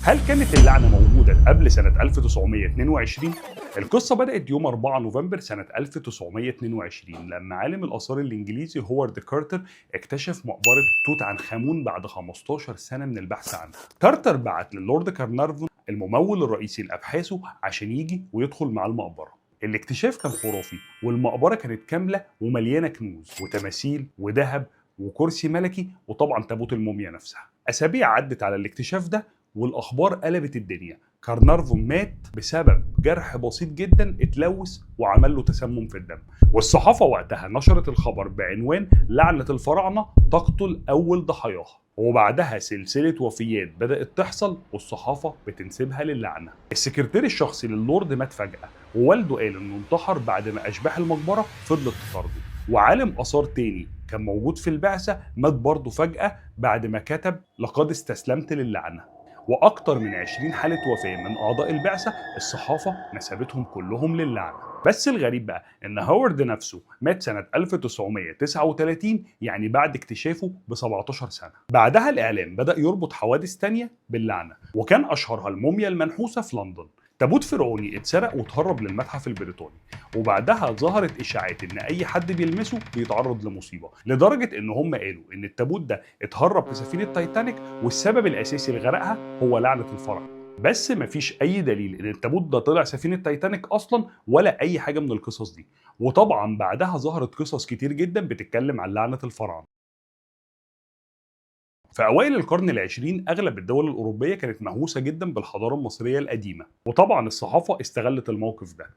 هل كانت اللعنة موجودة قبل سنة 1922؟ القصة بدأت يوم 4 نوفمبر سنة 1922 لما عالم الآثار الإنجليزي هوارد كارتر اكتشف مقبرة توت عنخ آمون بعد 15 سنة من البحث عنها. كارتر بعت للورد كارنارفون الممول الرئيسي لأبحاثه عشان يجي ويدخل مع المقبرة. الاكتشاف كان خرافي، والمقبرة كانت كاملة ومليانة كنوز وتماثيل وذهب وكرسي ملكي وطبعا تابوت الموميا نفسها. أسابيع عدت على الاكتشاف ده والأخبار قلبت الدنيا. كارنارفون مات بسبب جرح بسيط جدا اتلوث وعمل له تسمم في الدم، والصحافة وقتها نشرت الخبر بعنوان لعنة الفراعنة تقتل أول ضحاياها. وبعدها سلسلة وفيات بدأت تحصل والصحافة بتنسبها للعنة. السكرتير الشخصي للورد مات فجأة، ووالده قال انه انتحر بعد ما اشباح المقبرة فضلت تطارده. وعالم آثار تاني كان موجود في البعثة مات برضه فجأة بعد ما كتب لقد استسلمت للعنة. واكتر من 20 حالة وفاة من اعضاء البعثة الصحافة نسبتهم كلهم للعنة. بس الغريب بقى ان هوارد نفسه مات سنة 1939، يعني بعد اكتشافه ب 17 سنة. بعدها الاعلام بدأ يربط حوادث تانية باللعنة، وكان اشهرها الموميا المنحوسة في لندن. تابوت فرعوني اتسرق واتهرب للمتحف البريطاني، وبعدها ظهرت اشاعات ان اي حد بيلمسه بيتعرض لمصيبه، لدرجه ان هم قالوا ان التابوت ده اتهرب في سفينه تايتانيك والسبب الاساسي لغرقها هو لعنه الفراعنه. بس مفيش اي دليل ان التابوت ده طلع سفينه تايتانيك اصلا ولا اي حاجه من القصص دي. وطبعا بعدها ظهرت قصص كتير جدا بتتكلم عن لعنه الفراعنه. في أوائل القرن العشرين أغلب الدول الأوروبية كانت مهووسة جدا بالحضارة المصرية القديمة، وطبعا الصحافة استغلت الموقف ده،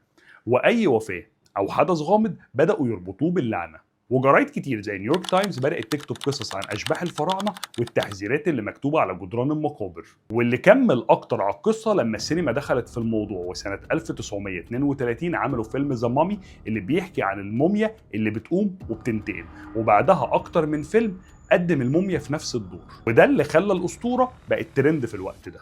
وأي وفاة أو حدث غامض بدأوا يربطوه باللعنة. وجرايد كتير زي نيويورك تايمز بدأت تكتب قصص عن أشباح الفراعنة والتحذيرات اللي مكتوبة على جدران المقابر. واللي كمل أكتر على القصة لما السينما دخلت في الموضوع، وسنة 1932 عملوا فيلم ذا مامي اللي بيحكي عن الموميا اللي بتقوم وبتنتقم، وبعدها أكتر من فيلم قدم الموميا في نفس الدور، وده اللي خلى الأسطورة بقت ترند في الوقت ده.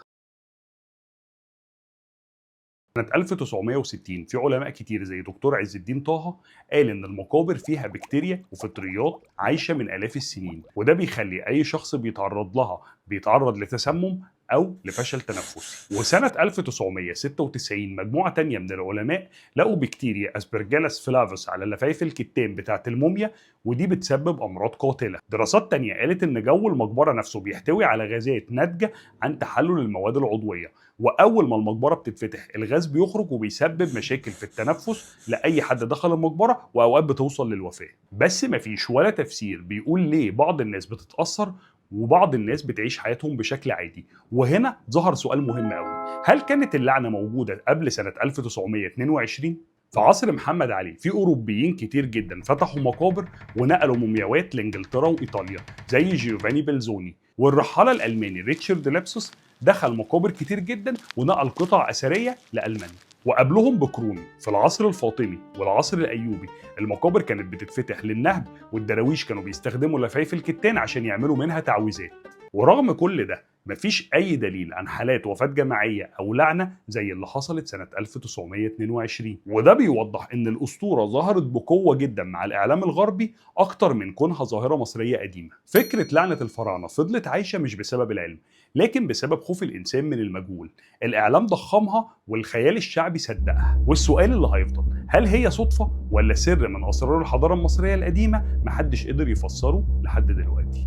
سنة 1960 في علماء كتير زي دكتور عز الدين طه قال إن المقابر فيها بكتيريا وفطريات عايشة من آلاف السنين، وده بيخلي أي شخص بيتعرض لها بيتعرض لتسمم أو لفشل تنفسي. وسنة 1996 مجموعة تانية من العلماء لقوا بكتيريا أسبرجيلاس فلافوس على لفايف الكتان بتاعة الموميا، ودي بتسبب أمراض قاتلة. دراسات تانية قالت إن جو المقبرة نفسه بيحتوي على غازات ناتجة عن تحلل المواد العضوية، واول ما المقبره بتتفتح الغاز بيخرج وبيسبب مشاكل في التنفس لاي حد دخل المقبره، واوقات بتوصل للوفاه. بس مفيش ولا تفسير بيقول ليه بعض الناس بتتاثر وبعض الناس بتعيش حياتهم بشكل عادي. وهنا ظهر سؤال مهم قوي، هل كانت اللعنه موجوده قبل سنه 1922؟ في عصر محمد علي في اوروبيين كتير جدا فتحوا مقابر ونقلوا مومياوات لانجلترا وايطاليا زي جيوفاني بلزوني، والرحاله الالماني ريتشارد لابسوس دخل مقابر كتير جدا ونقل قطع اثريه لالمانيا. وقبلهم بقرون في العصر الفاطمي والعصر الايوبي المقابر كانت بتتفتح للنهب، والدراويش كانوا بيستخدموا لفايف الكتان عشان يعملوا منها تعويذات. ورغم كل ده مفيش اي دليل عن حالات وفاة جماعية او لعنة زي اللي حصلت سنة 1922، وده بيوضح ان الاسطورة ظهرت بقوة جدا مع الاعلام الغربي اكتر من كونها ظاهرة مصرية قديمة. فكرة لعنة الفراعنة فضلت عايشة مش بسبب العلم، لكن بسبب خوف الانسان من المجهول. الاعلام ضخمها والخيال الشعبي صدقها، والسؤال اللي هيفضل، هل هي صدفة ولا سر من اسرار الحضارة المصرية القديمة محدش قدر يفسره لحد دلوقتي؟